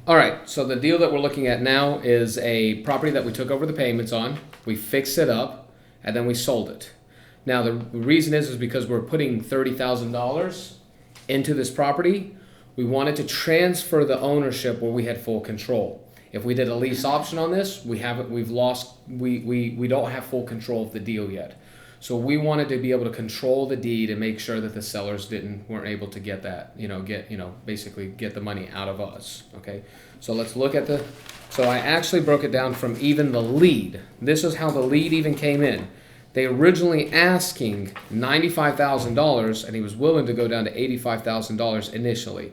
All right, so the deal that we're looking at now is a property that we took over the payments on, we fixed it up, and then we sold it. Now the reason is because we're putting $30,000 into this property. We wanted to transfer the ownership where we had full control. If we did a lease option on this, we don't have full control of the deal yet. So we wanted to be able to control the deed and make sure that the sellers weren't able to get that, basically get the money out of us. Okay. So let's look at so I actually broke it down from even the lead. This is how the lead even came in. They originally asking $95,000 and he was willing to go down to $85,000 initially.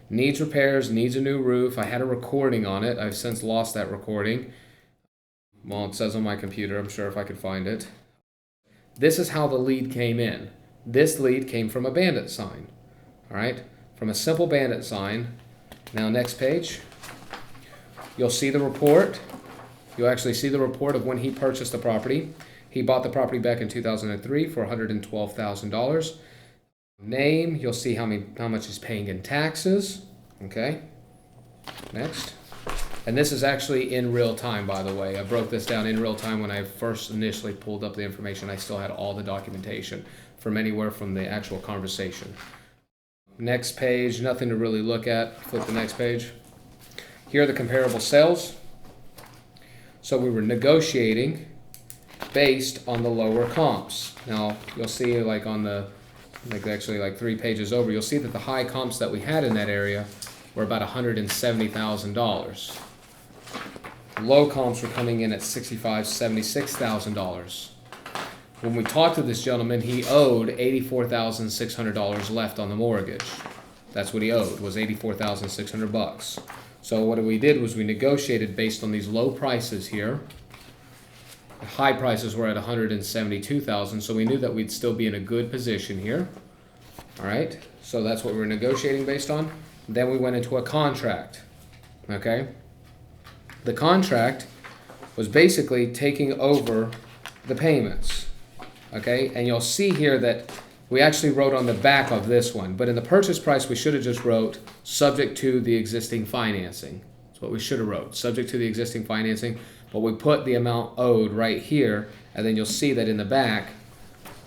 Needs repairs, needs a new roof. I had a recording on it. I've since lost that recording. Well, it says on my computer. I'm sure if I could find it. This is how the lead came in. This lead came from a bandit sign. All right, from a simple bandit sign. Now next page. You'll see the report. You'll actually see the report of when he purchased the property. He bought the property back in 2003 for $112,000. Name, you'll see how much he's paying in taxes. Okay. Next. And this is actually in real time, by the way. I broke this down in real time when I first initially pulled up the information. I still had all the documentation from anywhere from the actual conversation. Next page, nothing to really look at. Flip the next page. Here are the comparable sales. So we were negotiating based on the lower comps. Now, you'll see like on actually like 3 pages over, you'll see that the high comps that we had in that area were about $170,000. Low comps were coming in at $65,000, $76,000. When we talked to this gentleman, he owed $84,600 left on the mortgage. That's what he owed, was $84,600. So what we did was we negotiated based on these low prices here. The high prices were at $172,000, so we knew that we'd still be in a good position here. All right, so that's what we were negotiating based on. Then we went into a contract. Okay. The contract was basically taking over the payments. Okay, and you'll see here that we actually wrote on the back of this one, but in the purchase price we should have just wrote subject to the existing financing. That's what we should have wrote, subject to the existing financing, but we put the amount owed right here, and then you'll see that in the back,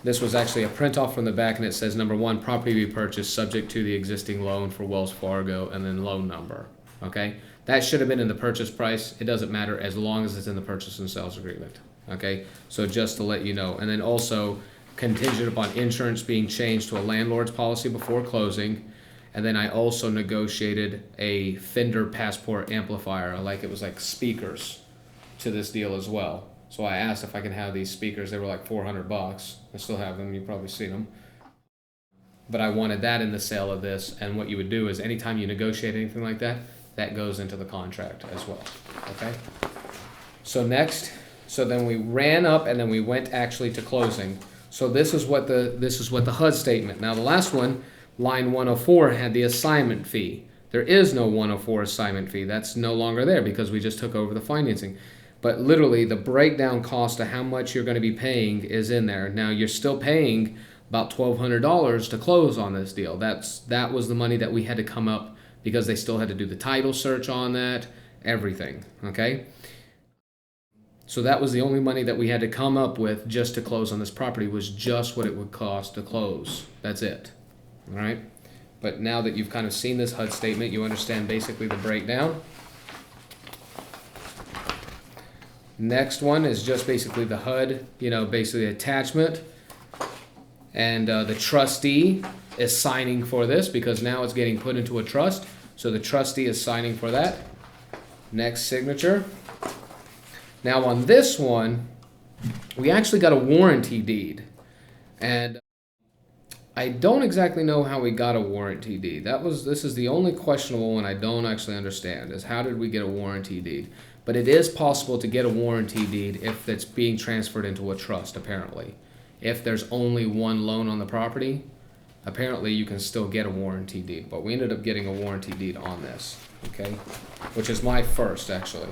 this was actually a print off from the back, and it says number 1, property to be purchased subject to the existing loan for Wells Fargo, and then loan number. Okay, that should have been in the purchase price. It doesn't matter as long as it's in the purchase and sales agreement. Okay, so just to let you know. And then also contingent upon insurance being changed to a landlord's policy before closing. And then I also negotiated a Fender Passport amplifier, it was like speakers to this deal as well. So I asked if I could have these speakers. They were like $400. I still have them. You've probably seen them. But I wanted that in the sale of this. And what you would do is anytime you negotiate anything like that, that goes into the contract as well. Okay? So next, then we ran up and then we went actually to closing. So this is what the HUD statement. Now the last one, line 104, had the assignment fee. There is no 104 assignment fee. That's no longer there because we just took over the financing. But literally the breakdown cost of how much you're going to be paying is in there. Now you're still paying about $1,200 to close on this deal. That was the money that we had to come up because they still had to do the title search on that, everything, okay? So that was the only money that we had to come up with just to close on this property, was just what it would cost to close. That's it, all right? But now that you've kind of seen this HUD statement, you understand basically the breakdown. Next one is just basically the HUD, basically attachment. And the trustee is signing for this because now it's getting put into a trust. So the trustee is signing for that. Next signature. Now on this one, we actually got a warranty deed. And I don't exactly know how we got a warranty deed. This is the only questionable one I don't actually understand, is how did we get a warranty deed? But it is possible to get a warranty deed if it's being transferred into a trust, apparently. If there's only one loan on the property, apparently you can still get a warranty deed. But we ended up getting a warranty deed on this, okay? Which is my first, actually.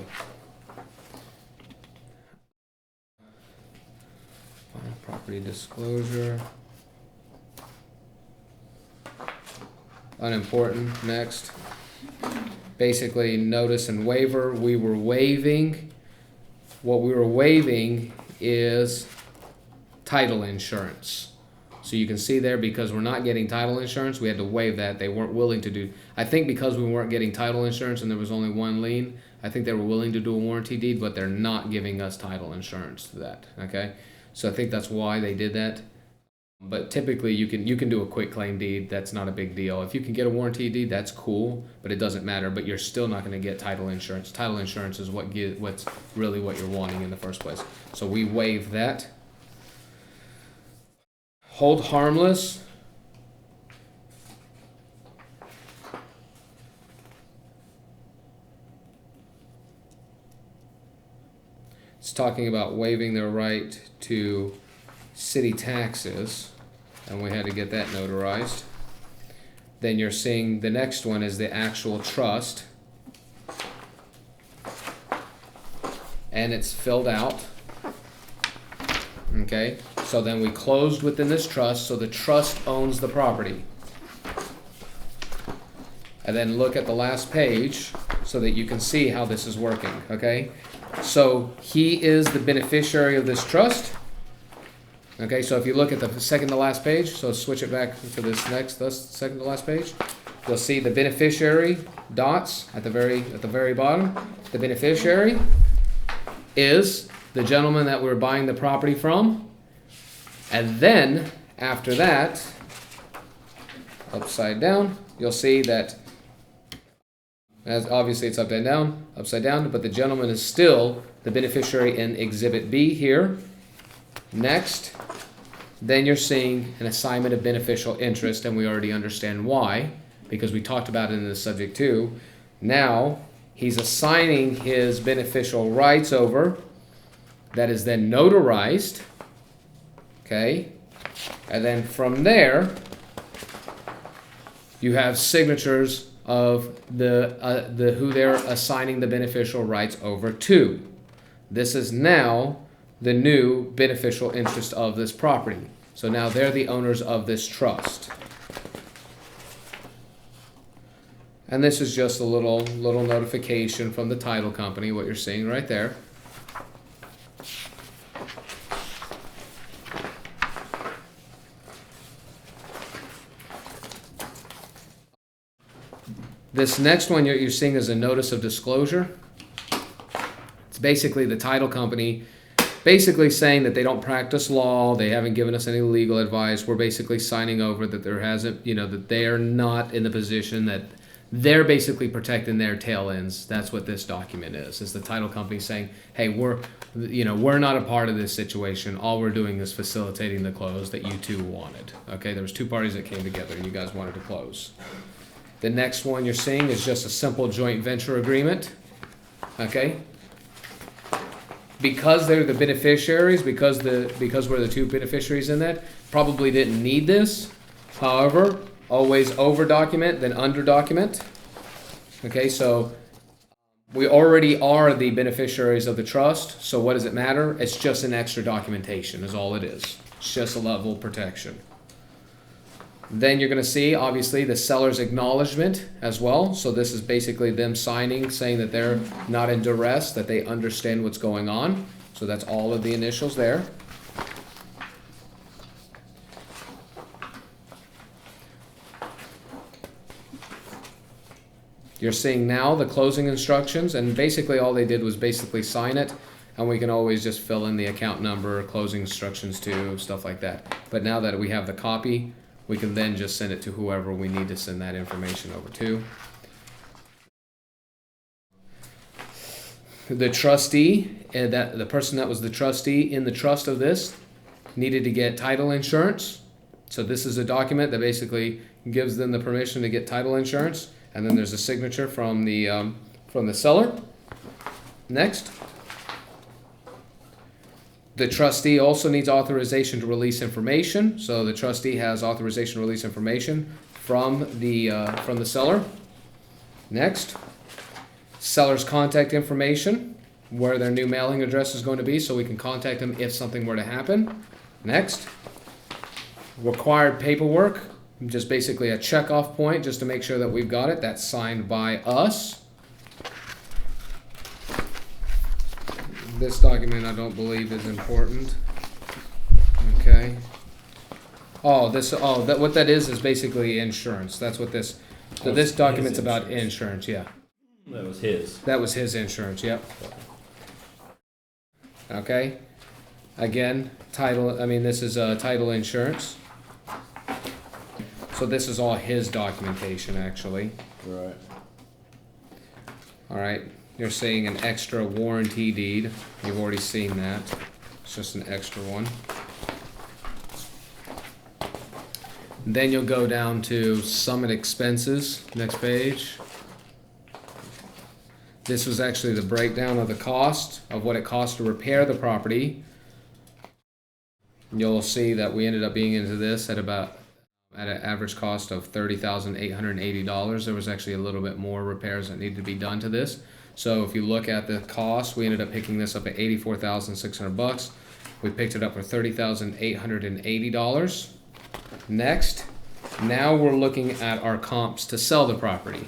Final property disclosure. Unimportant. Next. basically notice and waiver. What we were waiving is title insurance. So you can see there, because we're not getting title insurance, we had to waive that. They weren't willing to do, I think because we weren't getting title insurance and there was only one lien, I think they were willing to do a warranty deed, but they're not giving us title insurance to that, okay? So I think that's why they did that. But typically you can do a quick claim deed. That's not a big deal. If you can get a warranty deed, that's cool, but it doesn't matter. But you're still not going to get title insurance. Title insurance is what's really what you're wanting in the first place. So we waive that. Hold harmless. It's talking about waiving their right to city taxes, and we had to get that notarized. Then you're seeing the next one is the actual trust, and it's filled out. Okay, so then we closed within this trust, so the trust owns the property. And then look at the last page so that you can see how this is working, okay? So he is the beneficiary of this trust. Okay, so if you look at the second to last page, so switch it back to this second to last page, you'll see the beneficiary dots at the very bottom. The beneficiary is the gentleman that we're buying the property from. And then after that, upside down, you'll see that, as obviously it's upside down, but the gentleman is still the beneficiary in Exhibit B here. Next, then you're seeing an assignment of beneficial interest, and we already understand why, because we talked about it in the subject too. Now, he's assigning his beneficial rights over, that is then notarized, okay? And then from there, you have signatures of the who they're assigning the beneficial rights over to. This is now the new beneficial interest of this property. So now they're the owners of this trust. And this is just a little notification from the title company, what you're seeing right there. This next one you're seeing is a notice of disclosure. It's basically the title company basically saying that they don't practice law, they haven't given us any legal advice. We're basically signing over that there hasn't, that they are not in the position that they're basically protecting their tail ends. That's what this document is the title company saying, hey, we're not a part of this situation. All we're doing is facilitating the close that you two wanted. Okay, there was two parties that came together and you guys wanted to close. The next one you're seeing is just a simple joint venture agreement. Okay? Because they're the beneficiaries, because we're the two beneficiaries in that, probably didn't need this. However, always over document than under document. Okay, so we already are the beneficiaries of the trust, so what does it matter? It's just an extra documentation is all it is. It's just a level of protection. Then you're going to see, obviously, the seller's acknowledgement as well. So this is basically them signing, saying that they're not in duress, that they understand what's going on. So that's all of the initials there. You're seeing now the closing instructions, and basically all they did was basically sign it, and we can always just fill in the account number, closing instructions too, stuff like that. But now that we have the copy, we can then just send it to whoever we need to send that information over to. The trustee, the person that was the trustee in the trust of this, needed to get title insurance. So this is a document that basically gives them the permission to get title insurance. And then there's a signature from the seller. Next. The trustee also needs authorization to release information. So the trustee has authorization to release information from the seller. Next, seller's contact information, where their new mailing address is going to be, so we can contact them if something were to happen. Next, required paperwork, just basically a check-off point just to make sure that we've got it. That's signed by us. This document I don't believe is important. Okay. Oh, what that is basically insurance. That's what this. So this document's about insurance. Yeah. That was his. That was his insurance. Yep. Okay. Again, title. I mean, this is title insurance. So this is all his documentation, actually. Right. All right. You're seeing an extra warranty deed. You've already seen that. It's just an extra one. Then you'll go down to summit expenses, next page. This was actually the breakdown of the cost of what it cost to repair the property. You'll see that we ended up being into this at an average cost of $30,880. There was actually a little bit more repairs that needed to be done to this. So if you look at the cost, we ended up picking this up at $84,600. We picked it up for $30,880. Next, now we're looking at our comps to sell the property.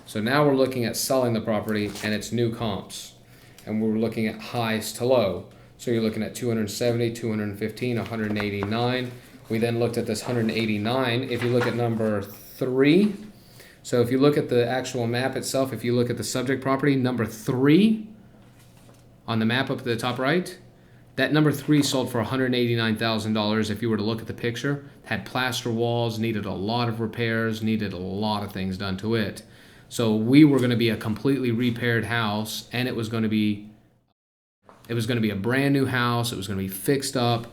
So now we're looking at selling the property and its new comps. And we're looking at highs to low. So you're looking at 270, 215, 189. We then looked at this 189. If you look at number 3, so if you look at the actual map itself, if you look at the subject property, number 3 on the map up at the top right, that number 3 sold for $189,000. If you were to look at the picture, had plaster walls, needed a lot of repairs, needed a lot of things done to it. So we were going to be a completely repaired house, and it was going to be a brand new house. It was going to be fixed up.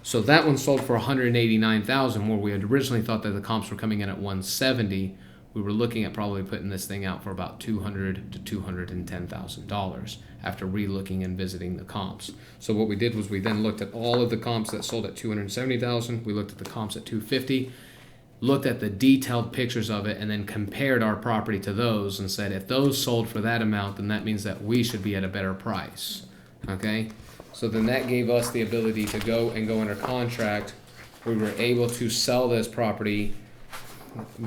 So that one sold for $189,000, where we had originally thought that the comps were coming in at $170. We were looking at probably putting this thing out for about $200,000 to $210,000 after re-looking and visiting the comps. So what we did was we then looked at all of the comps that sold at $270,000. We looked at the comps at $250,000, looked at the detailed pictures of it, and then compared our property to those and said, if those sold for that amount, then that means that we should be at a better price. Okay? So then that gave us the ability to go under contract. We were able to sell this property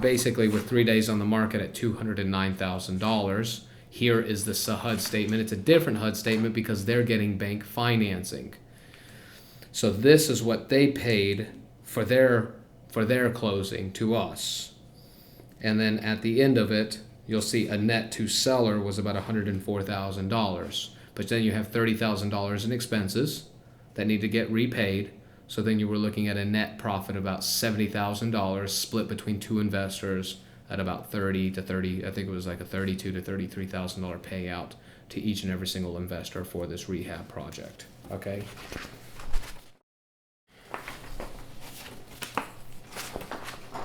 basically with 3 days on the market at $209,000. Here is the HUD statement. It's a different HUD statement because they're getting bank financing. So this is what they paid for their closing to us. And then at the end of it, you'll see a net to seller was about $104,000. But then you have $30,000 in expenses that need to get repaid. So then you were looking at a net profit of about $70,000 split between two investors at about I think it was like a $32,000 to $33,000 payout to each and every single investor for this rehab project. Okay.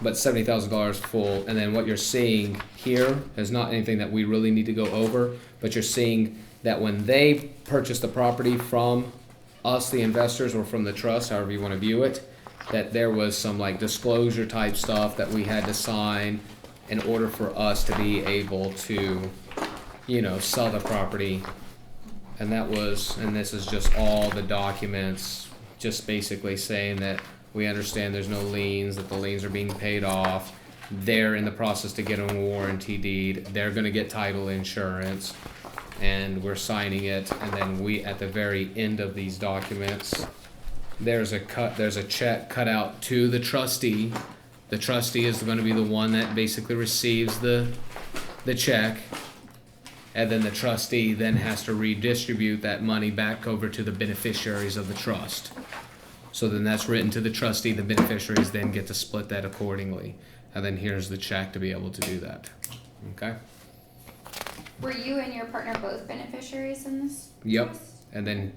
But $70,000 full, and then what you're seeing here is not anything that we really need to go over, but you're seeing that when they purchased the property from us, the investors, or from the trust, however you want to view it, that there was some like disclosure type stuff that we had to sign in order for us to be able to, sell the property. And this is just all the documents, just basically saying that we understand there's no liens, that the liens are being paid off. They're in the process to get a warranty deed. They're going to get title insurance. And we're signing it, and then we, at the very end of these documents, there's a check cut out to the trustee. The trustee is going to be the one that basically receives the check, and then the trustee then has to redistribute that money back over to the beneficiaries of the trust. So then that's written to the trustee. The beneficiaries then get to split that accordingly, and then here's the check to be able to do that. Okay. Were you and your partner both beneficiaries in this? Yep. Trust? And then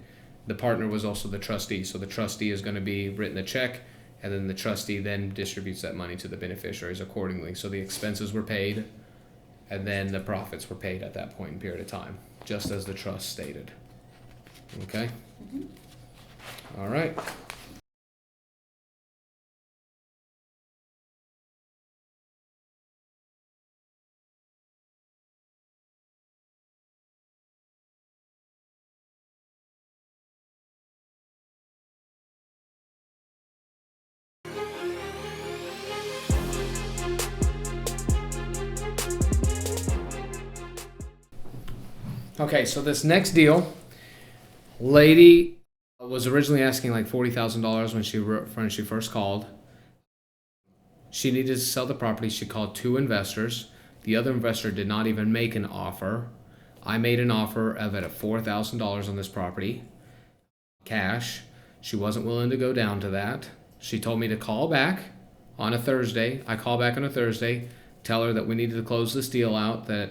the partner was also the trustee. So the trustee is going to be written a check, and then the trustee then distributes that money to the beneficiaries accordingly. So the expenses were paid, and then the profits were paid at that point in period of time, just as the trust stated. Okay? Mm-hmm. All right. Okay, so this next deal, Lady was originally asking like $40,000 when she first called. She needed to sell the property. She called two investors. The other investor did not even make an offer. I made an offer of it at $4,000 on this property, cash. She wasn't willing to go down to that. She told me to call back on a Thursday. I call back on a Thursday, tell her that we needed to close this deal out, that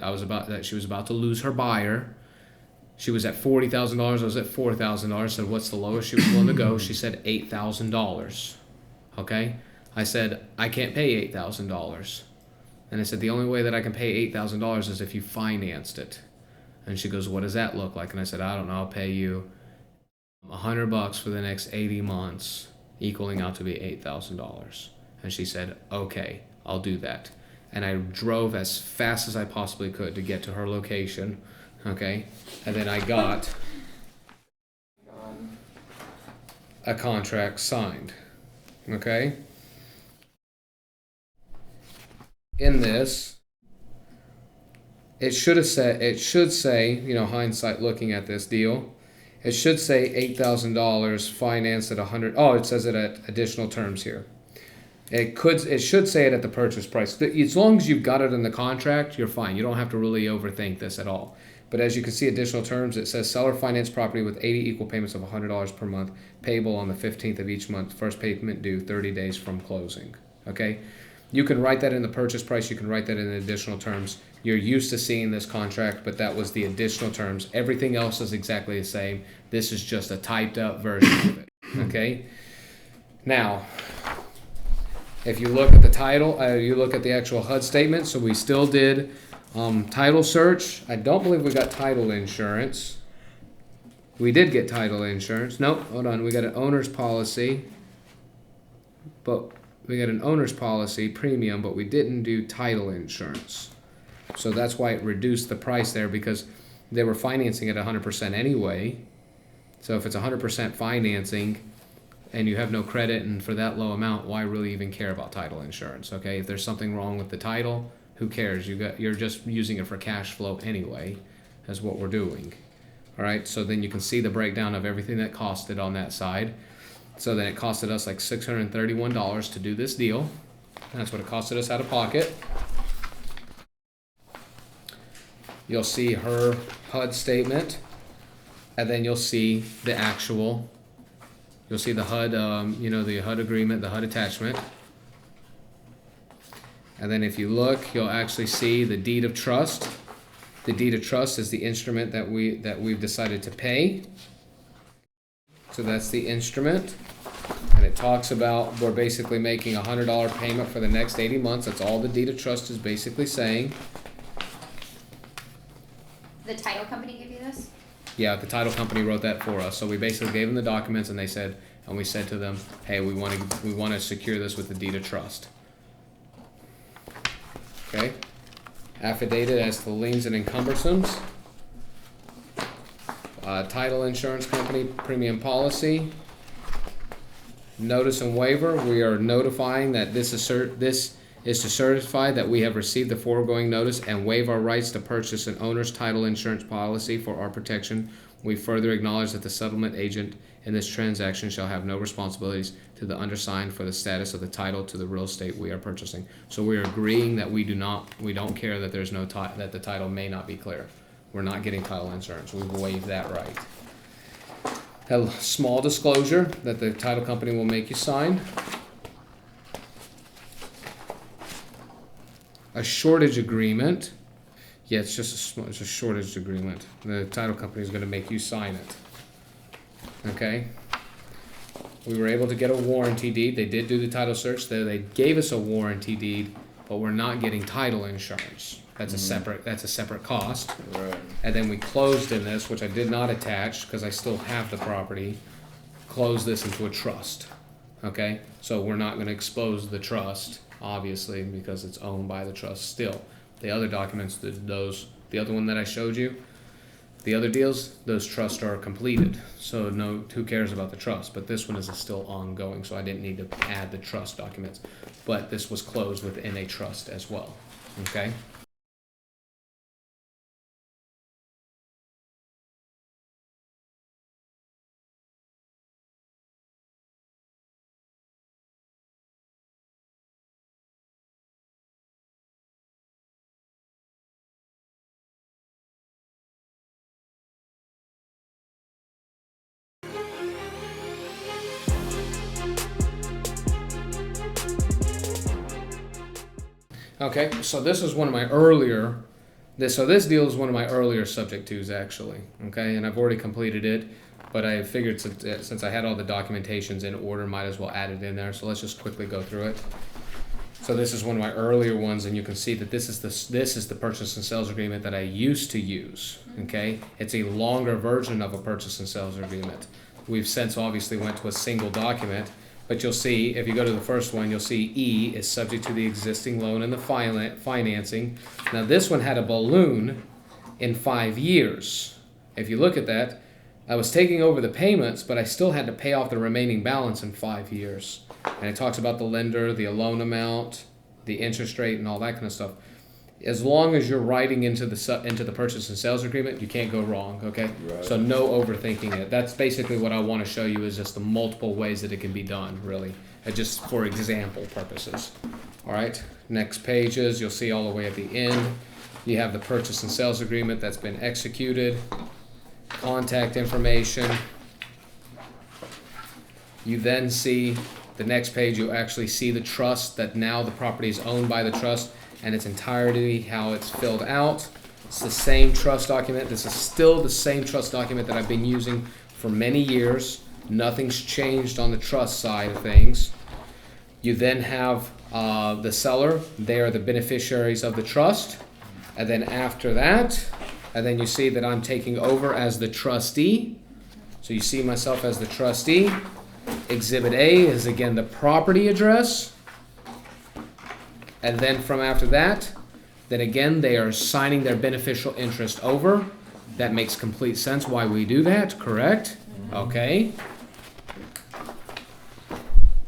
she was about to lose her buyer. She was at $40,000. I was at $4,000. Said, what's the lowest she was willing to go? She said $8,000. Okay. I said, I can't pay $8,000. And I said, the only way that I can pay $8,000 is if you financed it. And she goes, what does that look like? And I said, I don't know. I'll pay you $100 for the next 80 months, equaling out to be $8,000. And she said, okay, I'll do that. And I drove as fast as I possibly could to get to her location. Okay. And then I got a contract signed. Okay. In this, it should say, you know, hindsight looking at this deal, it should say $8,000 financed at 100. Oh, it says it at additional terms here. It should say it at the purchase price. As long as you've got it in the contract, you're fine. You don't have to really overthink this at all. But as you can see, additional terms, it says seller finance property with 80 equal payments of $100 per month, payable on the 15th of each month. First payment due 30 days from closing. Okay? You can write that in the purchase price. You can write that in the additional terms. You're used to seeing this contract, but that was the additional terms. Everything else is exactly the same. This is just a typed up version of it. Okay? Now, if you look at the title, you look at the actual HUD statement. So we still did title search. I don't believe we got title insurance. We did get title insurance. Nope, hold on. We got an owner's policy. But we got an owner's policy premium, but we didn't do title insurance. So that's why it reduced the price there, because they were financing at 100% anyway. So if it's 100% financing and you have no credit and for that low amount, why really even care about title insurance? Okay, if there's something wrong with the title, who cares? You're just using it for cash flow anyway, is what we're doing. All right, so then you can see the breakdown of everything that costed on that side. So then it costed us like $631 to do this deal. That's what it costed us out of pocket. You'll see her HUD statement, and then you'll see the actual, you'll see the HUD, the HUD agreement, the HUD attachment. And then if you look, you'll actually see the deed of trust. The deed of trust is the instrument that we've decided to pay. So that's the instrument. And it talks about we're basically making a $100 payment for the next 80 months. That's all the deed of trust is basically saying. The title company give you this? Yeah, the title company wrote that for us. So we basically gave them the documents, and we said to them, hey, we want to secure this with the deed of trust. Okay. Affidavit as to liens and encumbrance. Title insurance company premium policy. Notice and waiver. We are notifying that this is to certify that we have received the foregoing notice and waive our rights to purchase an owner's title insurance policy for our protection. We further acknowledge that the settlement agent in this transaction shall have no responsibilities to the undersigned for the status of the title to the real estate we are purchasing. So we are agreeing that we don't care that there's no that the title may not be clear. We're not getting title insurance. We've waived that right. A small disclosure that the title company will make you sign. A shortage agreement. Yeah, it's just it's a shortage agreement. The title company is going to make you sign it. Okay. We were able to get a warranty deed. They did do the title search. They gave us a warranty deed, but we're not getting title insurance. That's a separate cost. Right. And then we closed in this, which I did not attach because I still have the property. Close this into a trust. Okay? So we're not going to expose the trust, obviously, because it's owned by the trust still. The other documents, the other one that I showed you, the other deals, those trusts are completed. So who cares about the trust? But this one is still ongoing, so I didn't need to add the trust documents. But this was closed within a trust as well. Okay? Okay, so this is one of my earlier, this deal is one of my earlier subject twos actually, okay, and I've already completed it, but I figured since I had all the documentations in order, might as well add it in there, so let's just quickly go through it. So this is one of my earlier ones, and you can see that this is the purchase and sales agreement that I used to use, okay? It's a longer version of a purchase and sales agreement. We've since obviously went to a single document, but you'll see, if you go to the first one, you'll see E is subject to the existing loan and the financing. Now this one had a balloon in 5 years. If you look at that, I was taking over the payments, but I still had to pay off the remaining balance in 5 years. And it talks about the lender, the loan amount, the interest rate, and all that kind of stuff. As long as you're writing into the purchase and sales agreement, you can't go wrong, okay? Right. So no overthinking it. That's basically what I want to show you, is just the multiple ways that it can be done, really, just for example purposes. All right, next pages, you'll see all the way at the end, you have the purchase and sales agreement that's been executed, contact information. You then see the next page, you actually see the trust, that now the property is owned by the trust and its entirety, how it's filled out. It's the same trust document. This is still the same trust document that I've been using for many years. Nothing's changed on the trust side of things. You then have the seller. They are the beneficiaries of the trust. And then after that, and then you see that I'm taking over as the trustee. So you see myself as the trustee. Exhibit A is again the property address. And then from after that, then again they are signing their beneficial interest over. That makes complete sense why we do that, correct? Okay.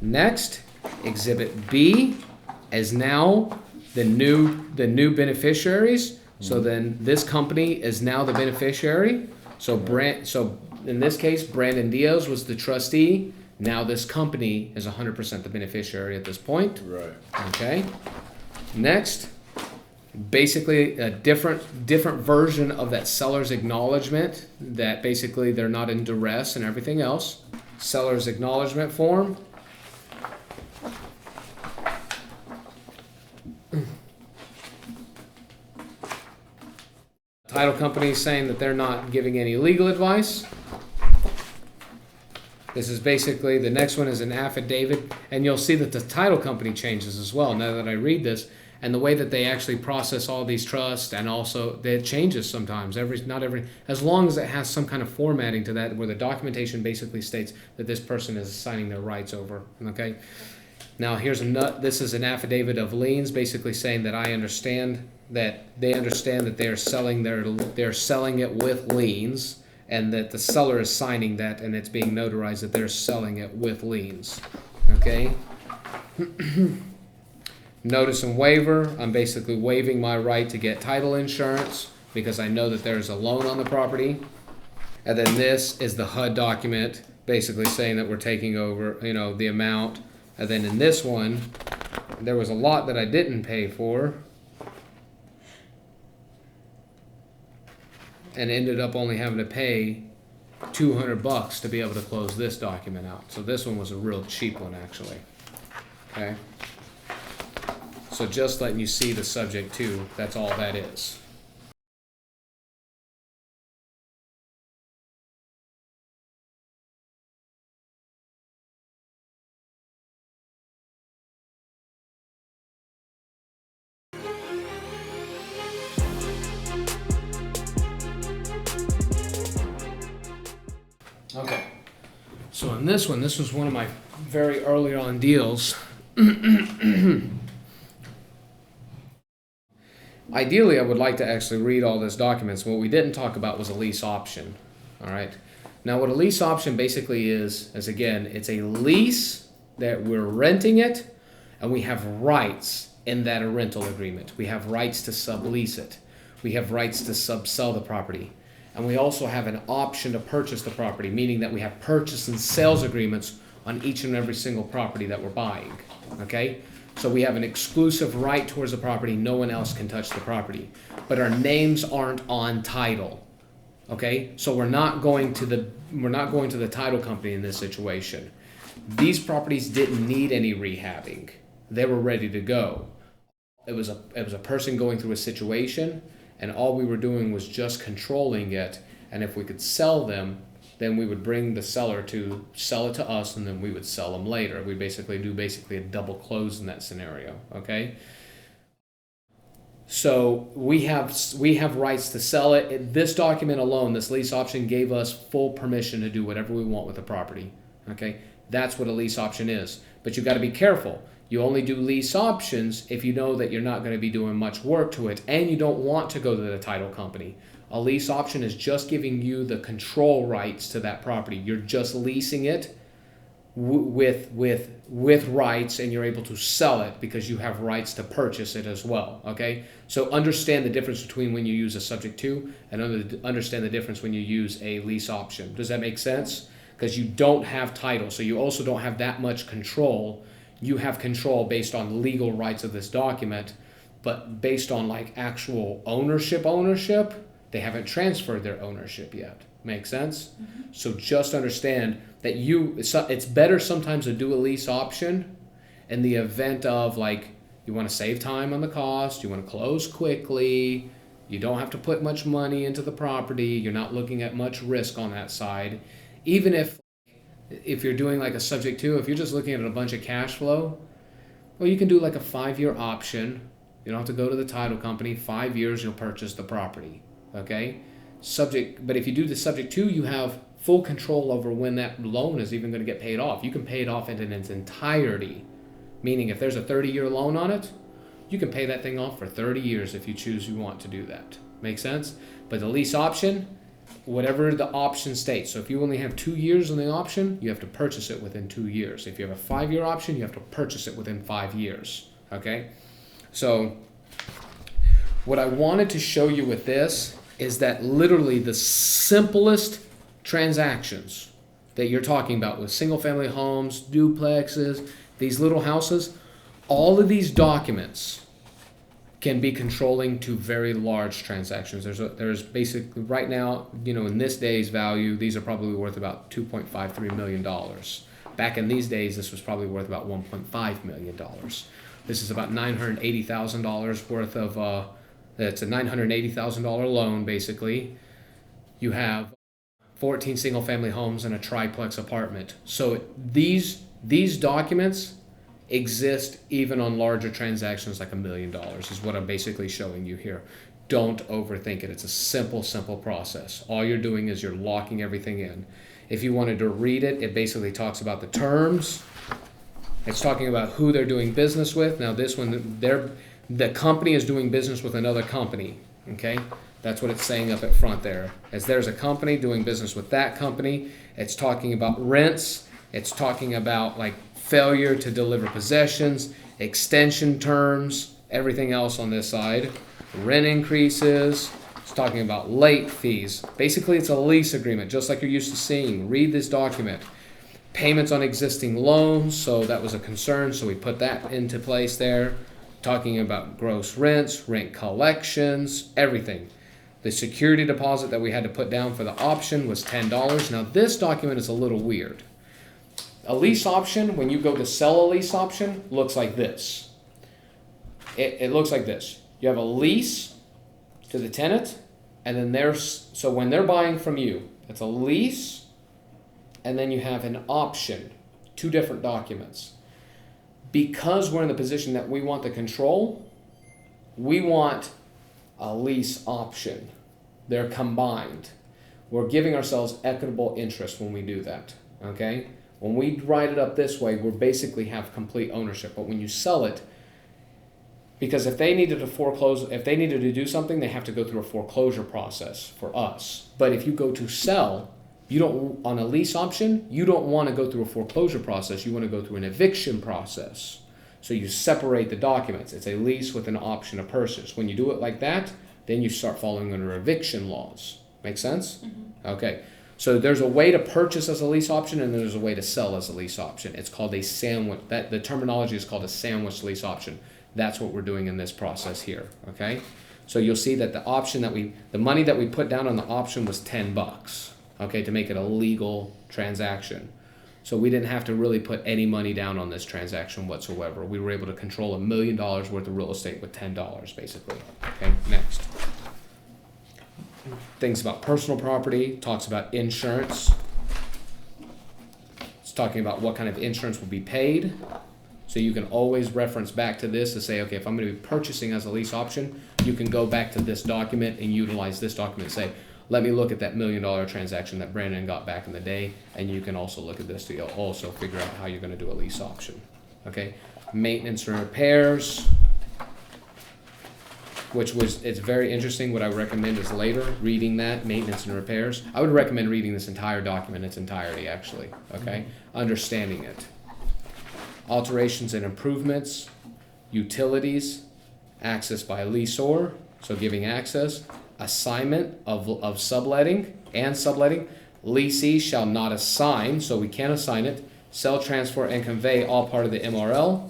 Next, Exhibit B is now the new beneficiaries. So then this company is now the beneficiary. So in this case, Brandon Diaz was the trustee. Now this company is 100% the beneficiary at this point. Right. Okay. Next, basically a different version of that seller's acknowledgement, that basically they're not in duress and everything else. Seller's acknowledgement form. Title company saying that they're not giving any legal advice. This is basically, the next one is an affidavit, and you'll see that the title company changes as well now that I read this, and the way that they actually process all these trusts, and also it changes sometimes, as long as it has some kind of formatting to that, where the documentation basically states that this person is signing their rights over, okay? Now this is an affidavit of liens, basically saying that they understand that they're selling it with liens, and that the seller is signing that, and it's being notarized that they're selling it with liens. Okay? Notice and waiver. I'm basically waiving my right to get title insurance because I know that there's a loan on the property. And then this is the HUD document, basically saying that we're taking over, the amount. And then in this one, there was a lot that I didn't pay for, and ended up only having to pay $200 to be able to close this document out. So this one was a real cheap one, actually. Okay. So just letting you see the subject too, that's all that is. Okay, so in this one, this was one of my very early on deals. Ideally, I would like to actually read all these documents. What we didn't talk about was a lease option. All right. Now, what a lease option basically is again, it's a lease that we're renting it, and we have rights in that rental agreement. We have rights to sublease it. We have rights to subsell the property. And we also have an option to purchase the property, meaning that we have purchase and sales agreements on each and every single property that we're buying, okay? So we have an exclusive right towards the property. No one else can touch the property. But our names aren't on title, okay? So we're not going to the title company in this situation. These properties didn't need any rehabbing. They were ready to go. it was a person going through a situation, and all we were doing was just controlling it. And if we could sell them, then we would bring the seller to sell it to us, and then we would sell them later. We basically do a double close in that scenario, okay? So we have rights to sell it. This document alone, this lease option, gave us full permission to do whatever we want with the property, okay? That's what a lease option is. But you've got to be careful. You only do lease options if you know that you're not going to be doing much work to it, and you don't want to go to the title company. A lease option is just giving you the control rights to that property. You're just leasing it with rights, and you're able to sell it because you have rights to purchase it as well, okay? So understand the difference between when you use a subject to, and understand the difference when you use a lease option. Does that make sense? Because you don't have title, so you also don't have that much control. You have control based on legal rights of this document, but based on like actual ownership, they haven't transferred their ownership yet. Make sense? Mm-hmm. So just understand that it's better sometimes to do a lease option in the event of like you want to save time on the cost, you want to close quickly, you don't have to put much money into the property, you're not looking at much risk on that side. Even if you're doing like a subject to, if you're just looking at a bunch of cash flow, well, you can do like a 5-year option. You don't have to go to the title company. 5 years, you'll purchase the property. Okay? But if you do the subject to, you have full control over when that loan is even going to get paid off. You can pay it off in its entirety. Meaning if there's a 30-year loan on it, you can pay that thing off for 30 years if you choose you want to do that. Make sense? But the lease option, whatever the option states. So if you only have 2 years on the option, you have to purchase it within 2 years. If you have a 5-year option, you have to purchase it within 5 years. Okay? So what I wanted to show you with this is that literally the simplest transactions that you're talking about with single family homes, duplexes, these little houses, all of these documents can be controlling to very large transactions. There's basically right now, in this day's value, these are probably worth about $2.53 million. Back in these days, this was probably worth about $1.5 million. This is about $980,000 worth of, it's a $980,000 loan basically. You have 14 single family homes and a triplex apartment. So these documents exist even on larger transactions like $1 million is what I'm basically showing you here. Don't overthink it. It's a simple process. All you're doing is you're locking everything in. If you wanted to read it, it basically talks about the terms. It's talking about who they're doing business with. Now this one, the company is doing business with another company, okay? That's what it's saying up at front there. As there's a company doing business with that company, it's talking about rents, it's talking about like failure to deliver possessions, extension terms, everything else on this side, rent increases, it's talking about late fees. Basically, it's a lease agreement, just like you're used to seeing. Read this document. Payments on existing loans, so that was a concern, so we put that into place there. Talking about gross rents, rent collections, everything. The security deposit that we had to put down for the option was $10. Now, this document is a little weird. A lease option, when you go to sell a lease option, looks like this. It looks like this. You have a lease to the tenant, and then so when they're buying from you, it's a lease, and then you have an option, 2 different documents. Because we're in the position that we want the control, we want a lease option. They're combined. We're giving ourselves equitable interest when we do that, okay? When we write it up this way, we basically have complete ownership. But when you sell it, because if they needed to do something, they have to go through a foreclosure process for us. But if you go to sell, on a lease option, you don't want to go through a foreclosure process. You want to go through an eviction process. So you separate the documents. It's a lease with an option of purchase. When you do it like that, then you start following under eviction laws. Make sense? Mm-hmm. Okay. So there's a way to purchase as a lease option, and there's a way to sell as a lease option. It's called a sandwich. The terminology is called a sandwich lease option. That's what we're doing in this process here. Okay. So you'll see that the money that we put down on the option was $10. Okay, to make it a legal transaction. So we didn't have to really put any money down on this transaction whatsoever. We were able to control $1 million worth of real estate with $10, basically. Okay, next. Things about personal property, talks about insurance. It's talking about what kind of insurance will be paid. So you can always reference back to this to say, okay, if I'm going to be purchasing as a lease option, you can go back to this document and utilize this document and say, let me look at that $1 million transaction that Brandon got back in the day, and you can also look at this to also figure out how you're going to do a lease option. Okay, maintenance and repairs, it's very interesting. What I recommend is later reading that maintenance and repairs. I would recommend reading this entire document in its entirety, actually. Okay, understanding it. Alterations and improvements, utilities, access by leaseor, so giving access, assignment of subletting and subletting. Leasee shall not assign, so we can't assign it. Sell, transfer, and convey all part of the MRL.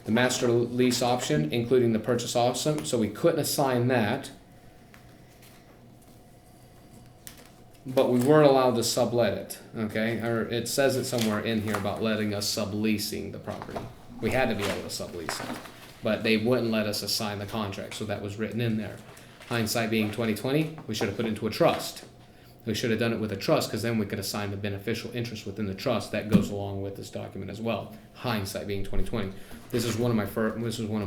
The master lease option, including the purchase option, so we couldn't assign that. But we weren't allowed to sublet it, okay? Or it says it somewhere in here about letting us subleasing the property. We had to be able to sublease it, but they wouldn't let us assign the contract, so that was written in there. Hindsight being 2020, we should have put it into a trust. We should have done it with a trust, because then we could assign the beneficial interest within the trust. That goes along with this document as well. Hindsight being 2020. This is one of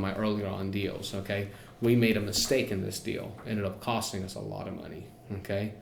my earlier on deals. Okay, we made a mistake in this deal. Ended up costing us a lot of money. Okay,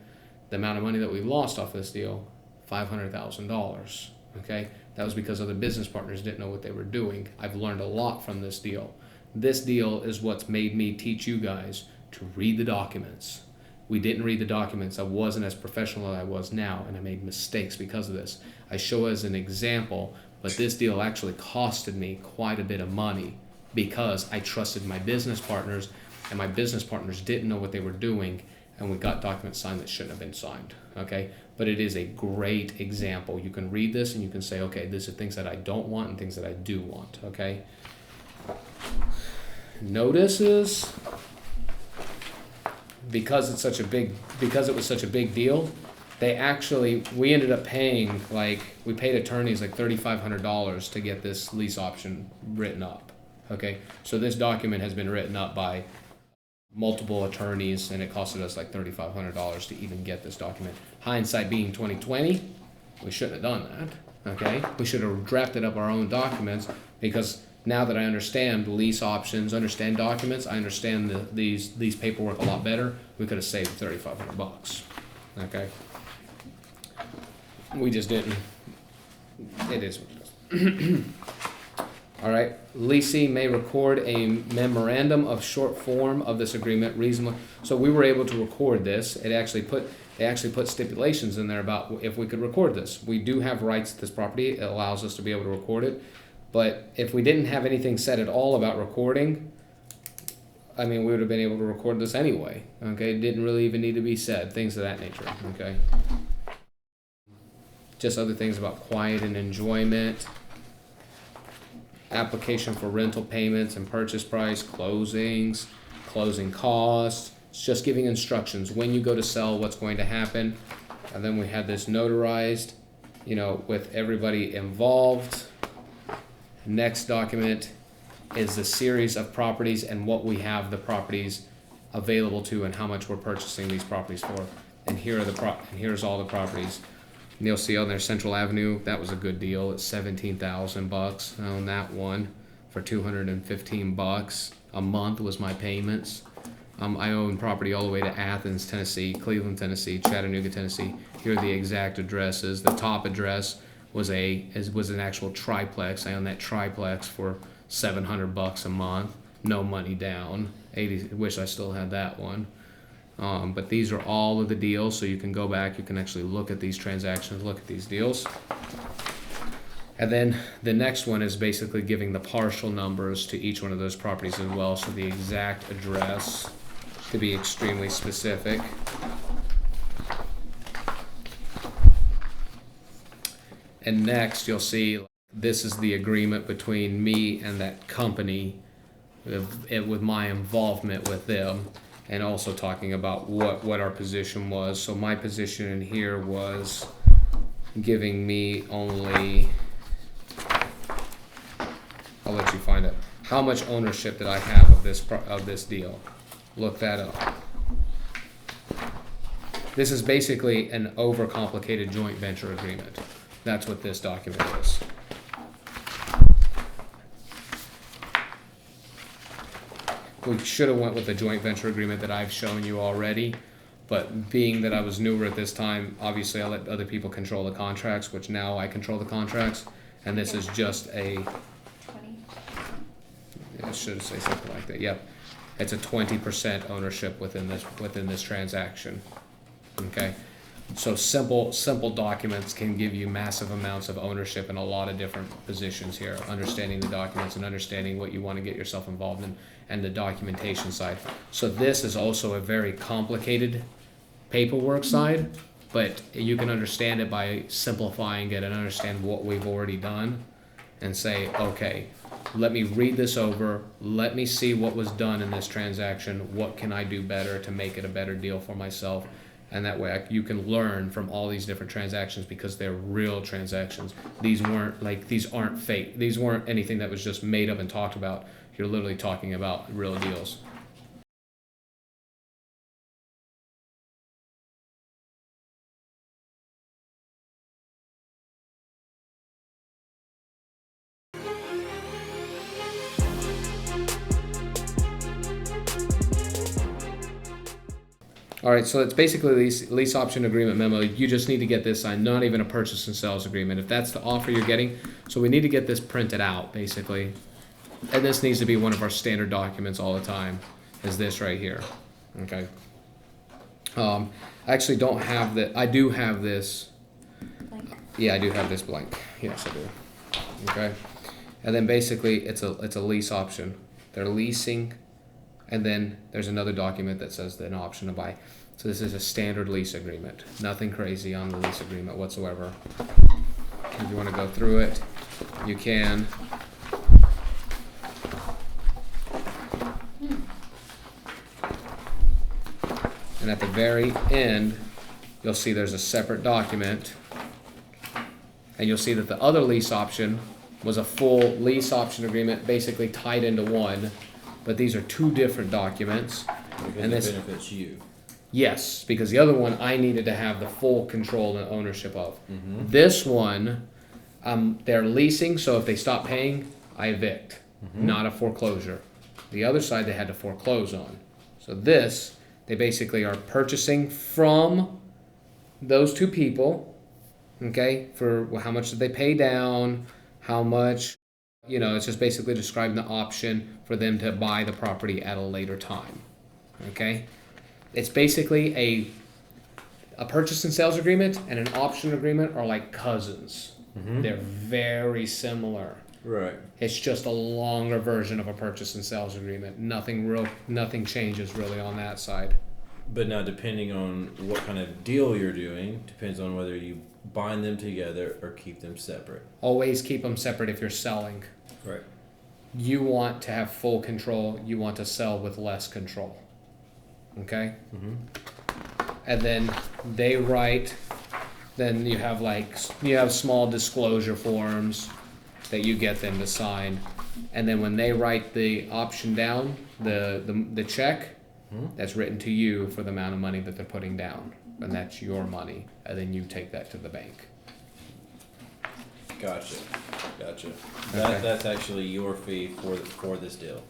the amount of money that we lost off this deal, $500,000. Okay, that was because other business partners didn't know what they were doing. I've learned a lot from this deal. This deal is what's made me teach you guys to read the documents. We didn't read the documents. I wasn't as professional as I was now, and I made mistakes because of this. I show as an example, but this deal actually costed me quite a bit of money because I trusted my business partners, and my business partners didn't know what they were doing, and we got documents signed that shouldn't have been signed. Okay, but it is a great example. You can read this and you can say, okay, these are things that I don't want and things that I do want. Okay, notices. Because it was such a big deal, we ended up paying, we paid attorneys like $3,500 to get this lease option written up. Okay, so this document has been written up by multiple attorneys, and it costed us like $3,500 to even get this document. Hindsight being 2020, we shouldn't have done that. Okay, we should have drafted up our own documents, because now that I understand lease options, understand documents, I understand these paperwork a lot better. We could have saved $3,500. Okay, we just didn't. It is what it is. All right, leasee may record a memorandum of short form of this agreement reasonably. So we were able to record this. They actually put stipulations in there about if we could record this. We do have rights to this property. It allows us to be able to record it. But if we didn't have anything said at all about recording, I mean, we would have been able to record this anyway. Okay, it didn't really even need to be said. Things of that nature. Okay. Just other things about quiet and enjoyment. Application for rental payments and purchase price, closings, closing costs. It's just giving instructions when you go to sell, what's going to happen. And then we had this notarized, with everybody involved. Next document is the series of properties and what we have the properties available to and how much we're purchasing these properties for. And here's all the properties. And you'll see on there Central Avenue, that was a good deal. It's $17,000 on that one for $215 a month was my payments. I own property all the way to Athens, Tennessee, Cleveland, Tennessee, Chattanooga, Tennessee. Here are the exact addresses. The top address was an actual triplex. I own that triplex for $700 a month, no money down. Wish I still had that one. But these are all of the deals, so you can go back, you can actually look at these transactions, look at these deals. And then the next one is basically giving the partial numbers to each one of those properties as well, so the exact address to be extremely specific. And next you'll see this is the agreement between me and that company with my involvement with them, and also talking about what our position was. So my position in here was giving me only, I'll let you find it. How much ownership did I have of this deal? Look that up. This is basically an overcomplicated joint venture agreement. That's what this document is. We should have went with the joint venture agreement that I've shown you already, but being that I was newer at this time, obviously I let other people control the contracts, which now I control the contracts, and this is just a, 20. it should say something like that, yep. It's a 20% ownership within this transaction, okay? So simple documents can give you massive amounts of ownership in a lot of different positions here, understanding the documents and understanding what you want to get yourself involved in and the documentation side. So this is also a very complicated paperwork side, but you can understand it by simplifying it and understand what we've already done and say, okay, let me read this over, let me see what was done in this transaction, what can I do better to make it a better deal for myself. And that way you can learn from all these different transactions because they're real transactions. These aren't fake. These weren't anything that was just made up and talked about. You're literally talking about real deals. All right, so it's basically lease option agreement memo. You just need to get this signed, not even a purchase and sales agreement. If that's the offer you're getting, so we need to get this printed out, basically. And this needs to be one of our standard documents all the time, is this right here, okay? I actually don't have that. I do have this. Blank. Yeah, I do have this blank. Yes, I do. Okay, and then basically it's a lease option. They're leasing. And then there's another document that says an option to buy. So this is a standard lease agreement. Nothing crazy on the lease agreement whatsoever. If you want to go through it, you can. And at the very end, you'll see there's a separate document. And you'll see that the other lease option was a full lease option agreement, basically tied into one. But these are two different documents. Because And it this, benefits you. yes, because the other one I needed to have the full control and ownership of. Mm-hmm. This one, they're leasing, so if they stop paying, I evict, not a foreclosure. The other side they had to foreclose on. So this, they basically are purchasing from those two people, okay, for how much did they pay down, how much. You know, it's just basically describing the option for them to buy the property at a later time. Okay? It's basically a purchase and sales agreement and an option agreement are like cousins. Mm-hmm. They're very similar. Right. It's just a longer version of a purchase and sales agreement. Nothing changes really on that side. But now, depending on what kind of deal you're doing, depends on whether you bind them together or keep them separate. Always keep them separate if you're selling. Right. You want to have full control. You want to sell with less control. Okay? Mm-hmm. And then they write, then you have small disclosure forms that you get them to sign. And then when they write the option down, the check, that's written to you for the amount of money that they're putting down. And that's your money. And then you take that to the bank. Gotcha. Okay. That's actually your fee for this deal.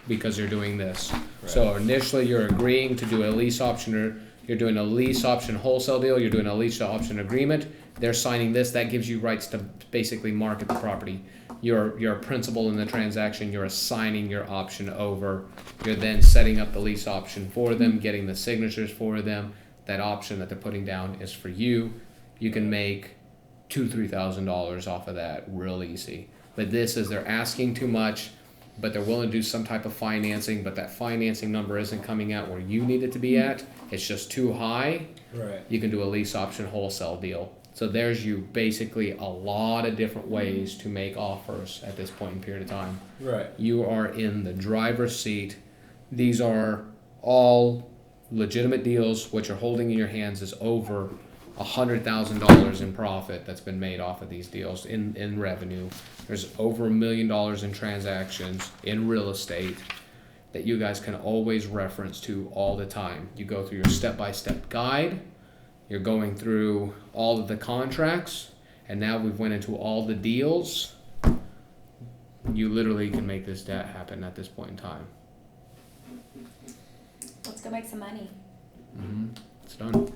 Because you're doing this. Right. So initially you're agreeing to do a lease option, or you're doing a lease option wholesale deal, you're doing a lease option agreement, they're signing this, that gives you rights to basically market the property. You're a principal in the transaction, you're assigning your option over, you're then setting up the lease option for them, getting the signatures for them. That option that they're putting down is for you. You can make $2,000-$3,000 off of that real easy. But this is they're asking too much, but they're willing to do some type of financing, but that financing number isn't coming out where you need it to be at. It's just too high. Right. You can do a lease option wholesale deal. So there's you basically a lot of different ways to make offers at this point in period of time. Right. You are in the driver's seat. These are all legitimate deals. What you're holding in your hands is over $100,000 in profit that's been made off of these deals in revenue. There's over $1 million in transactions in real estate that you guys can always reference to all the time. You go through your step-by-step guide, you're going through all of the contracts, and now we've went into all the deals. You literally can make this debt happen at this point in time. Let's go make some money. It's done.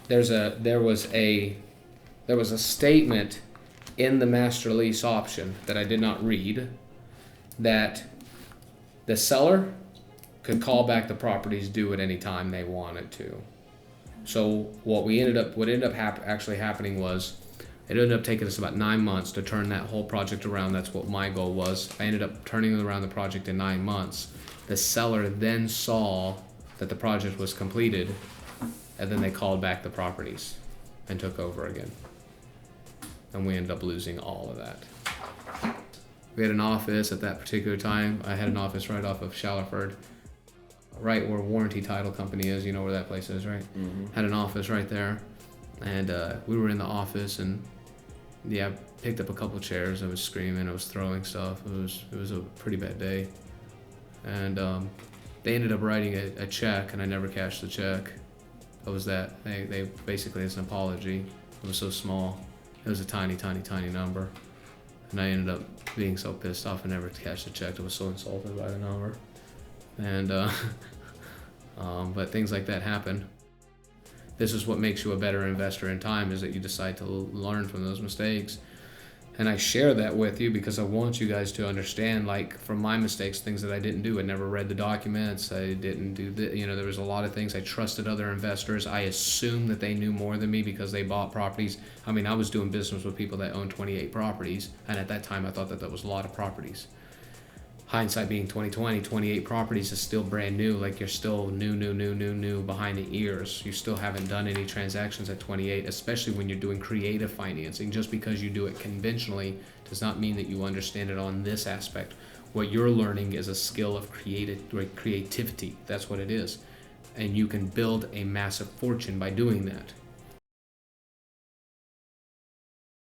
There was a statement in the master lease option that I did not read, that the seller could call back the properties due at any time they wanted to. So what ended up actually happening was, it ended up taking us about 9 months to turn that whole project around. That's what my goal was. I ended up turning around the project in 9 months. The seller then saw that the project was completed, and then they called back the properties and took over again. And we ended up losing all of that. We had an office at that particular time. I had an office right off of Shallerford, right where Warranty Title Company is. You know where that place is, right? Had an office right there. And we were in the office, and I picked up a couple chairs. I was screaming, I was throwing stuff. It was a pretty bad day. And they ended up writing a check, and I never cashed the check. That was that. They basically, it's an apology. It was so small. It was a tiny, tiny, tiny number. And I ended up being so pissed off I never cashed the check. I was so insulted by the number. And but things like that happen. This is what makes you a better investor in time, is that you decide to learn from those mistakes. And I share that with you because I want you guys to understand, like, from my mistakes, things that I didn't do. I never read the documents. I didn't do there was a lot of things. I trusted other investors. I assumed that they knew more than me because they bought properties. I mean, I was doing business with people that owned 28 properties. And at that time, I thought that was a lot of properties. Hindsight being 2020, 28 properties is still brand new. Like, you're still new behind the ears. You still haven't done any transactions at 28, especially when you're doing creative financing. Just because you do it conventionally does not mean that you understand it on this aspect. What you're learning is a skill of creativity. That's what it is. And you can build a massive fortune by doing that.